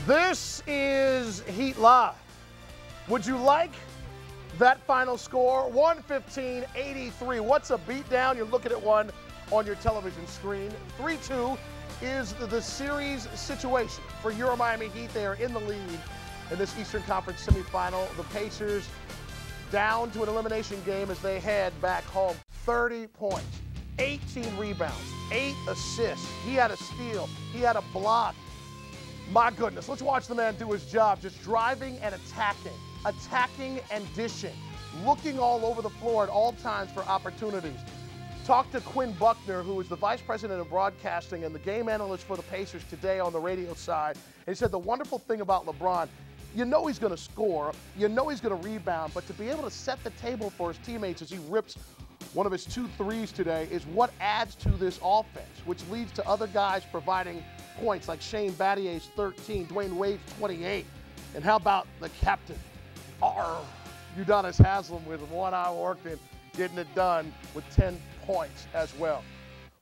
This is Heat Live. Would you like that final score? 115-83. What's a beatdown? You're looking at one on your television screen. 3-2 is the series situation for your Miami Heat. They are in the lead in this Eastern Conference semifinal. The Pacers down to an elimination game as they head back home. 30 points, 18 rebounds, 8 assists. He had a steal. He had a block. My goodness, let's watch the man do his job, just driving and attacking and dishing, looking all over the floor at all times for opportunities. Talked to Quinn Buckner, who is the Vice President of Broadcasting and the game analyst for the Pacers today on the radio side. And he said the wonderful thing about LeBron, you know he's going to score, you know he's going to rebound, but to be able to set the table for his teammates as he rips one of his 2 threes today is what adds to this offense, which leads to other guys providing points like Shane Battier's 13, Dwayne Wade's 28. And how about the captain, Udonis Haslem, with 1 hour worked in, getting it done with 10 points as well.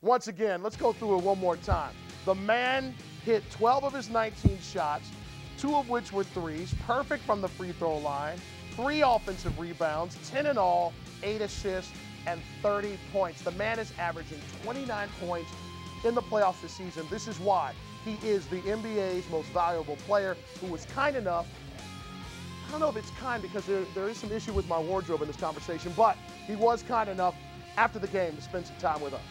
Once again, let's go through it one more time. The man hit 12 of his 19 shots, 2 of which were threes, perfect from the free throw line, 3 offensive rebounds, 10 in all, 8 assists, and 30 points. The man is averaging 29 points in the playoffs this season. This is why he is the NBA's most valuable player, who was kind enough, I don't know if it's kind because there is some issue with my wardrobe in this conversation, but he was kind enough after the game to spend some time with us.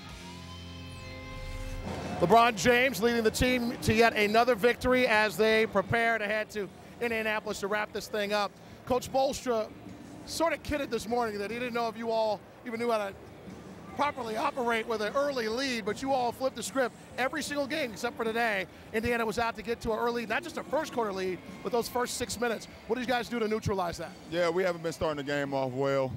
LeBron James leading the team to yet another victory as they prepare to head to Indianapolis to wrap this thing up. Coach Bolstra sort of kidded this morning that he didn't know if you all even knew how to properly operate with an early lead, but you all flipped the script every single game except for today. Indiana was out to get to an early, not just a first quarter lead, but those first 6 minutes. What did you guys do to neutralize that? Yeah, we haven't been starting the game off well,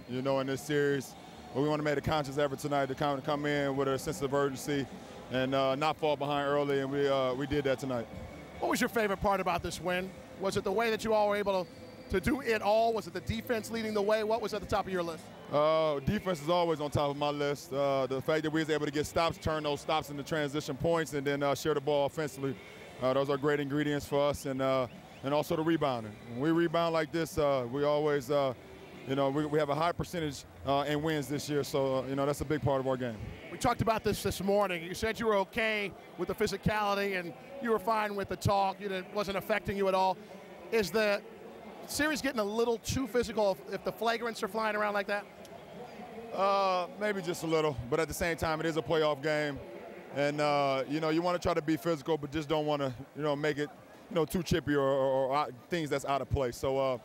in this series. But we want to make a conscious effort tonight to come in with a sense of urgency and not fall behind early, and we did that tonight. What was your favorite part about this win? Was it the way that you all were able to do it all? Was it the defense leading the way? What was at the top of your list? Defense is always on top of my list. The fact that we was able to get stops, turn those stops into transition points, and then share the ball offensively. Those are great ingredients for us, and also the rebounding. When we rebound like this, we always, we have a high percentage in wins this year, so that's a big part of our game. We talked about this morning. You said you were okay with the physicality, and you were fine with the talk. It wasn't affecting you at all. Is the series getting a little too physical if the flagrants are flying around like that? Maybe just a little, but at the same time, it is a playoff game, and you want to try to be physical, but just don't want to make it too chippy or things that's out of place. So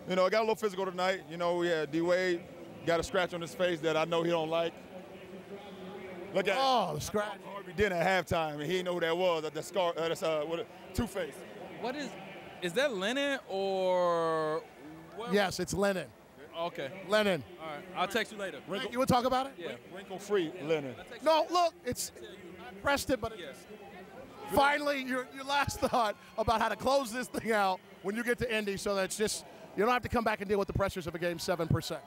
it got a little physical tonight. We had D Wade got a scratch on his face that I know he don't like. Look at the scratch. Harvey did at halftime, and he didn't know who that was. That scar. That's Two-Face. What is that linen or? Yes, it's linen. Okay. Linen. All right. I'll text you later. You want to talk about it? Yeah. Wrinkle-free linen. No, look, I pressed it, but yes. Finally, your last thought about how to close this thing out when you get to Indy, so that it's just you don't have to come back and deal with the pressures of a game 7%.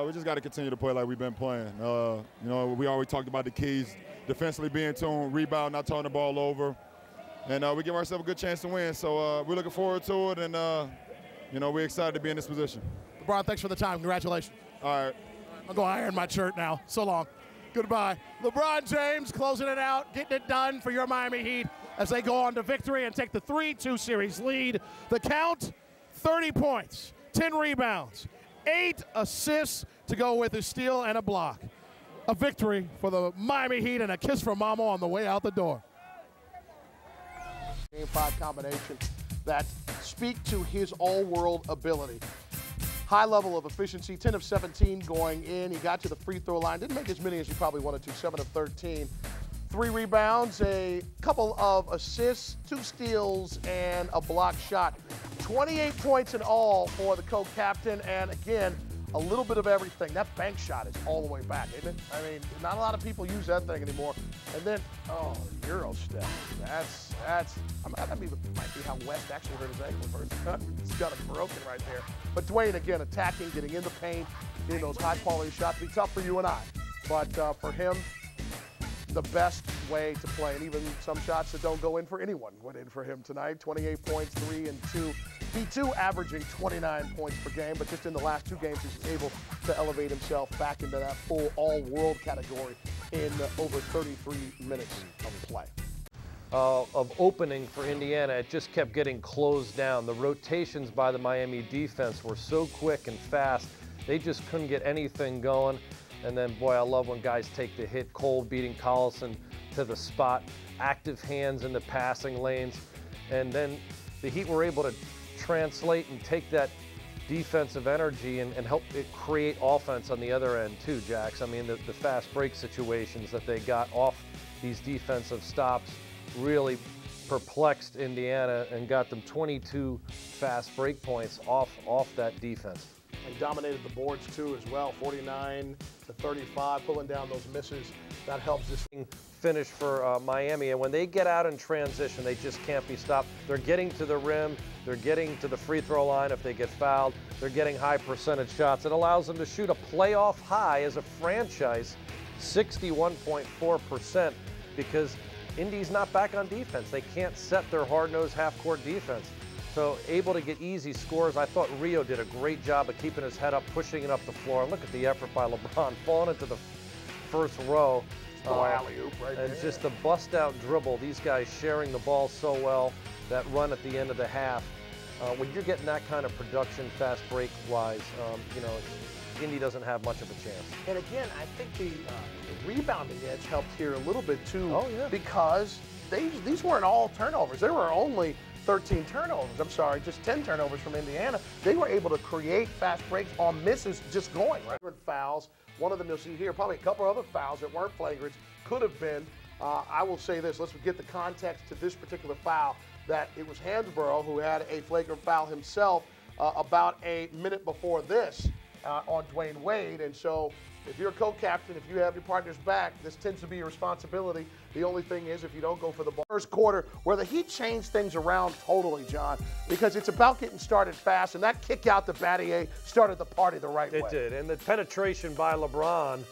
We just got to continue to play like we've been playing. We already talked about the keys: defensively being tuned, rebound, not turning the ball over. And we give ourselves a good chance to win. So we're looking forward to it, and, we're excited to be in this position. LeBron, thanks for the time. Congratulations. All right. I'll go iron my shirt now. So long. Goodbye. LeBron James closing it out, getting it done for your Miami Heat as they go on to victory and take the 3-2 series lead. The count, 30 points, 10 rebounds, 8 assists to go with a steal and a block. A victory for the Miami Heat and a kiss from Mama on the way out the door. Game 5 combination that speak to his all-world ability. High level of efficiency, 10 of 17 going in. He got to the free throw line. Didn't make as many as he probably wanted to, 7 of 13. 3 rebounds, a couple of assists, 2 steals, and a block shot. 28 points in all for the co-captain, and again, a little bit of everything. That bank shot is all the way back, isn't it? I mean, not a lot of people use that thing anymore. And then, Euro step. That might be how West actually hurt his ankle first. He's got it broken right there. But Dwayne, again, attacking, getting in the paint, getting those high-quality shots. Be tough for you and I. But for him, the best way to play. And even some shots that don't go in for anyone went in for him tonight. 28 points, 3 and 2. B2 averaging 29 points per game, but just in the last 2 games, he's able to elevate himself back into that full all-world category in over 33 minutes of play. Of opening for Indiana, it just kept getting closed down. The rotations by the Miami defense were so quick and fast, they just couldn't get anything going. And then, boy, I love when guys take the hit. Cole beating Collison to the spot, active hands in the passing lanes. And then the Heat were able to translate and take that defensive energy and help it create offense on the other end too, Jax. I mean, the fast break situations that they got off these defensive stops really perplexed Indiana and got them 22 fast break points off that defense. And dominated the boards too as well, 49 to 35, pulling down those misses. That helps this finish for Miami. And when they get out in transition, they just can't be stopped. They're getting to the rim, they're getting to the free throw line if they get fouled, they're getting high percentage shots. It allows them to shoot a playoff high as a franchise, 61.4%, because Indy's not back on defense. They can't set their hard-nosed half-court defense. So able to get easy scores. I thought Rio did a great job of keeping his head up, pushing it up the floor. And look at the effort by LeBron, falling into the first row. Alley-oop right and there. just the bust-out dribble. These guys sharing the ball so well. That run at the end of the half. When you're getting that kind of production, fast break-wise, you know, Indy doesn't have much of a chance. And again, I think the rebounding edge helped here a little bit too. Oh, yeah. Because these weren't all turnovers. There were only 13 turnovers. I'm sorry, just 10 turnovers from Indiana. They were able to create fast breaks on misses just going, right? Fouls. One of them you'll see here, probably a couple other fouls that weren't flagrants, could have been. I will say this, let's get the context to this particular foul, that it was Hansborough who had a flagrant foul himself about a minute before this on Dwayne Wade. And so if you're a co-captain, if you have your partner's back, this tends to be your responsibility. The only thing is if you don't go for the ball. First quarter, where the Heat changed things around totally, John, because it's about getting started fast, and that kick out to Battier started the party the right way. It did, and the penetration by LeBron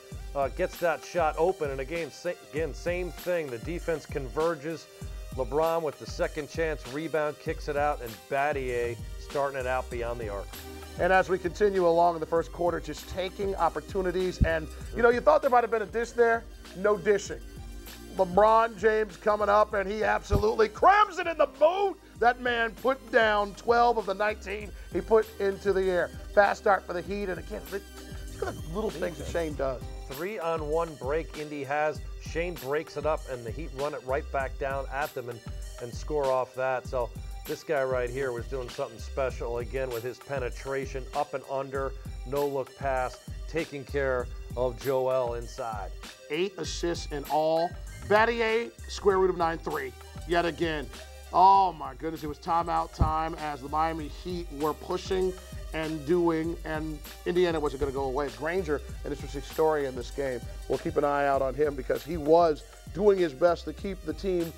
gets that shot open, and again, same thing. The defense converges. LeBron with the second chance rebound kicks it out, and Battier starting it out beyond the arc. And as we continue along in the first quarter, just taking opportunities. And, you know, you thought there might have been a dish there. No dishing. LeBron James coming up, and he absolutely crams it in the boot. That man put down 12 of the 19 he put into the air. Fast start for the Heat. And, again, look at the little things that Shane does. 3-on-1 break Indy has. Shane breaks it up, and the Heat run it right back down at them and score off that. So this guy right here was doing something special again with his penetration, up and under, no-look pass, taking care of Joel inside. 8 assists in all. Battier, square root of 9-3, yet again. Oh, my goodness, it was timeout time as the Miami Heat were pushing and doing, and Indiana wasn't going to go away. Granger, an interesting story in this game. We'll keep an eye out on him because he was doing his best to keep the team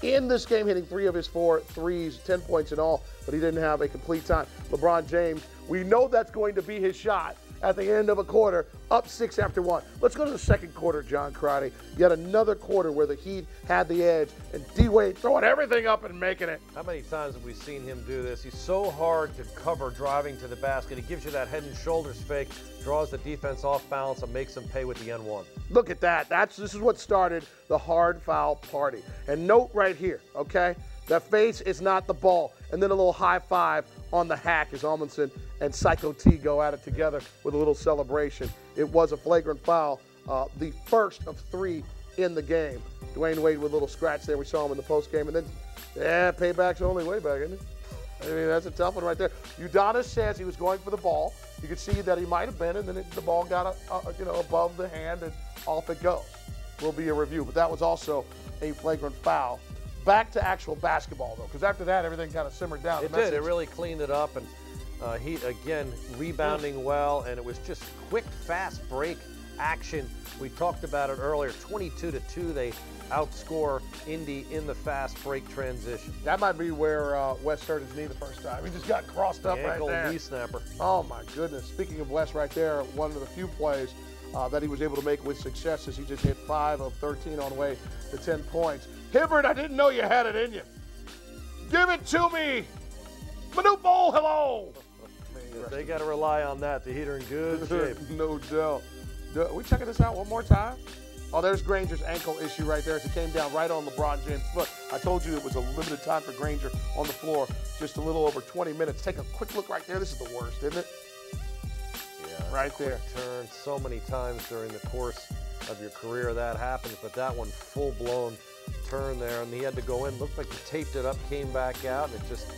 in this game, hitting 3 of his 4 threes, 10 points in all, but he didn't have a complete time. LeBron James, we know that's going to be his shot at the end of a quarter, up 6 after 1. Let's go to the second quarter, John Crotty. Yet another quarter where the Heat had the edge, and D-Wade throwing everything up and making it. How many times have we seen him do this? He's so hard to cover driving to the basket. He gives you that head and shoulders fake, draws the defense off balance, and makes them pay with the N1. Look at that. This is what started the hard foul party. And note right here, okay, that face is not the ball. And then a little high five on the hack as Amundsen and Psycho T go at it together with a little celebration. It was a flagrant foul, the first of 3 in the game. Dwayne Wade with a little scratch there. We saw him in the postgame. And then, payback's the only way back, isn't it? I mean, that's a tough one right there. Udonis says he was going for the ball. You could see that he might have been, and then the ball got above the hand, and off it goes. Will be a review. But that was also a flagrant foul. Back to actual basketball, though, because after that, everything kind of simmered down. It did. It really cleaned it up, and Heat, again, rebounding well, and it was just quick, fast break action. We talked about it earlier. 22-2, they outscore Indy in the fast break transition. That might be where West hurt his knee the first time. He just got crossed up right there. Knee snapper. Oh, my goodness. Speaking of West right there, one of the few plays that he was able to make with success as he just hit 5 of 13 on the way to 10 points. Hibbert, I didn't know you had it in you. Give it to me. Manute Bol, hello. They got to rely on that. The Heat are in good shape. No doubt. Are we checking this out one more time? Oh, there's Granger's ankle issue right there as it came down right on LeBron James' foot. I told you it was a limited time for Granger on the floor, just a little over 20 minutes. Take a quick look right there. This is the worst, isn't it? Yeah, right there. Turn so many times during the course of your career that happens, but that one full-blown turn there, and he had to go in. Looked like he taped it up, came back out, and it just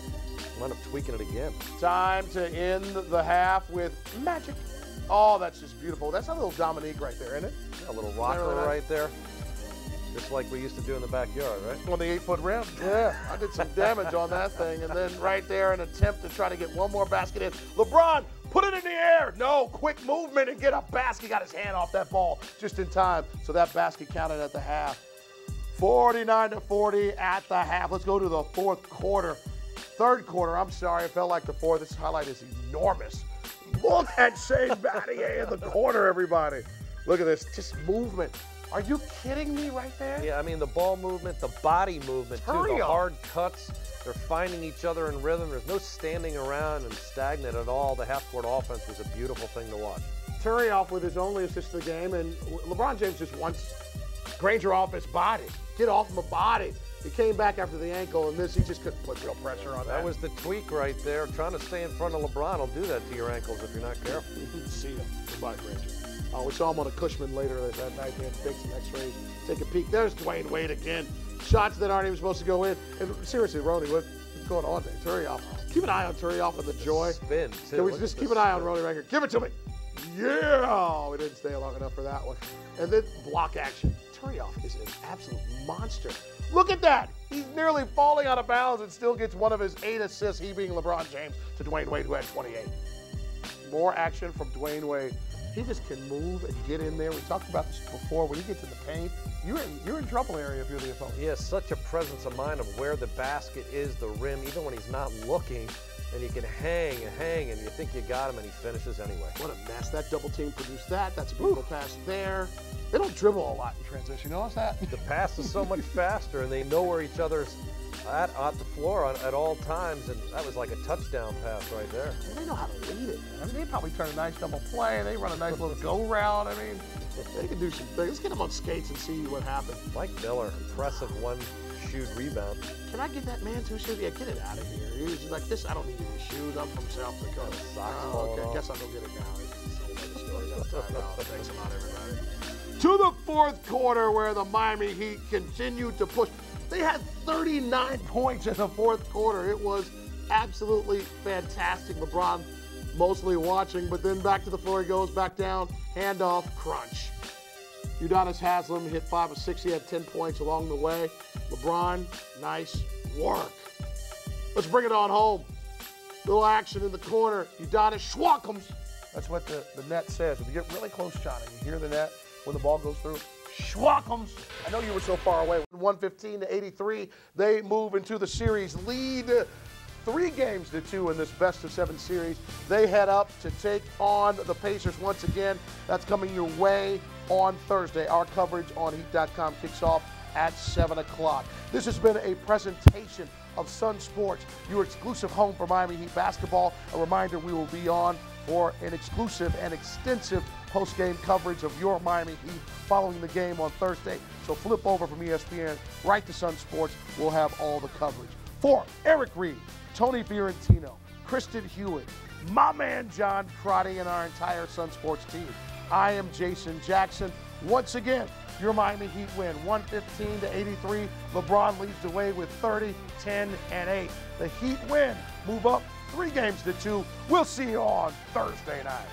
wound up tweaking it again. Time to end the half with magic. Oh, that's just beautiful. That's a little Dominique right there, isn't it? Yeah, a little rocker right there. Just like we used to do in the backyard, right? On the 8-foot rim. Yeah, I did some damage on that thing. And then right there, an attempt to try to get one more basket in. LeBron, put it in the air. No, quick movement and get a basket. Got his hand off that ball just in time. So that basket counted at the half. 49-40 at the half. Let's go to the fourth quarter. Third quarter, I'm sorry, it felt like the fourth. This highlight is enormous. Look at Shane Battier in the corner, everybody. Look at this, just movement. Are you kidding me right there? Yeah, I mean, the ball movement, the body movement, too, the hard cuts. They're finding each other in rhythm. There's no standing around and stagnant at all. The half-court offense was a beautiful thing to watch. Turioff with his only assist of the game, and LeBron James just wants Granger off his body. Get off my body. He came back after the ankle, and this, he just couldn't put real pressure on that. That was the tweak right there. Trying to stay in front of LeBron will do that to your ankles if you're not careful. See him. Goodbye, Granger. We saw him on a Cushman later that night. They had to take some x-rays, take a peek. There's Dwayne Wade again. Shots that aren't even supposed to go in. And seriously, Ronnie, what's going on there? Turioff. Keep an eye on Turioff with the joy. Spin, too. Can we just keep an eye on Ronnie Ranger? Give it to me. Yeah! Oh, we didn't stay long enough for that one. And then block action. Turioff is an absolute monster. Look at that. He's nearly falling out of bounds and still gets one of his 8 assists, he being LeBron James, to Dwayne Wade, who had 28. More action from Dwayne Wade. He just can move and get in there. We talked about this before. When he gets in the paint, you're in trouble area if you're the opponent. He has such a presence of mind of where the basket is, the rim, even when he's not looking. And he can hang, and you think you got him, and he finishes anyway. What a mess. That double team produced that. That's a beautiful pass there. They don't dribble a lot in transition. You notice that? The pass is so much faster, and they know where each other's at the floor at all times, and that was like a touchdown pass right there. And they know how to lead it. I mean, they probably turn a nice double play. They run a nice little go route. I mean, they can do some things. Let's get them on skates and see what happens. Mike Miller, impressive one-shoot rebound. Can I get that man 2 shoes? Yeah, get it out of here. He's like, this, I don't need any shoes. I'm from South Dakota. Okay, guess I'll go get it now. Thanks a lot, everybody. To the fourth quarter where the Miami Heat continued to push. They had 39 points in the fourth quarter. It was absolutely fantastic. LeBron mostly watching, but then back to the floor he goes, back down, handoff, crunch. Udonis Haslem hit 5 of 6. He had 10 points along the way. LeBron, nice work. Let's bring it on home. Little action in the corner. Udonis Schwackums. That's what the net says. If you get really close, Johnny, you hear the net when the ball goes through. Schwackums. I know you were so far away. 115-83, they move into the series lead. 3-2 in this best-of-7 series. They head up to take on the Pacers once again. That's coming your way on Thursday. Our coverage on Heat.com kicks off at 7 o'clock. This has been a presentation of Sun Sports, your exclusive home for Miami Heat basketball. A reminder, we will be on for an exclusive and extensive post-game coverage of your Miami Heat following the game on Thursday. So flip over from ESPN right to Sun Sports. We'll have all the coverage. For Eric Reed, Tony Fiorentino, Kristen Hewitt, my man John Crotty, and our entire Sun Sports team, I am Jason Jackson. Once again, your Miami Heat win, 115-83. LeBron leads the way with 30, 10, and 8. The Heat win, move up 3-2. We'll see you on Thursday night.